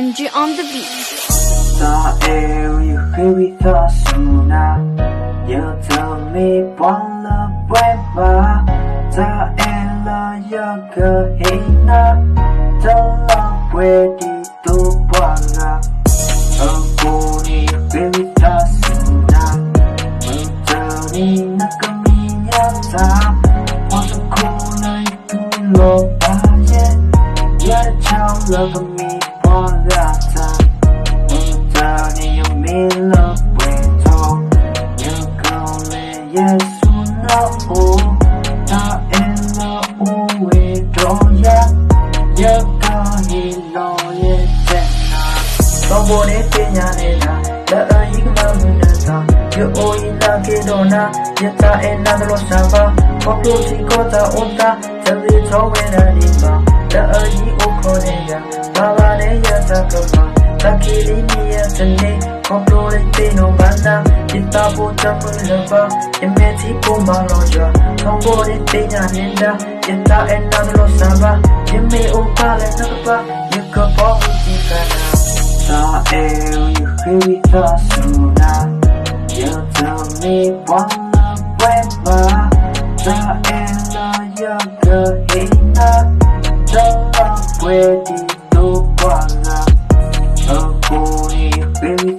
MG on the beat. Ta yêu như khi bị thơ suna, giờ thơ mi bóng là quên ba. Ta em là giờ cơ hina, ta là quê đi tu qua nga. Ở cô ni khi bị thơ suna, mình chờ đi nắc cơ mi nhá ta. Hoa sơ cô này tu lô ba ye, giờ đã chào lơ cơ mi bỏ ra ta. Love when talk, you go le Yesu na o, ta en la o we do ya, ya ka hi lo ye tena. Tombo ne tenya ne na, la ayi kama muna sa, yo o ina ke do na, ya ta en na lo saba, koplo si kota onta, tabi towe na nimba, la ayi o kone ya, baba ne ya ta kama, takili ni ya tene. Koplo le teno banda, kita bota mulaba, emeti kuma loja. Tombo le tenya nenda, kita ena lo saba, yeme opale nakapa, yekapa utikana. Ta you hear ta suna, you tell me wanna weba. Ta ena yaga hina, ta la wedi to wala. Aku ni hear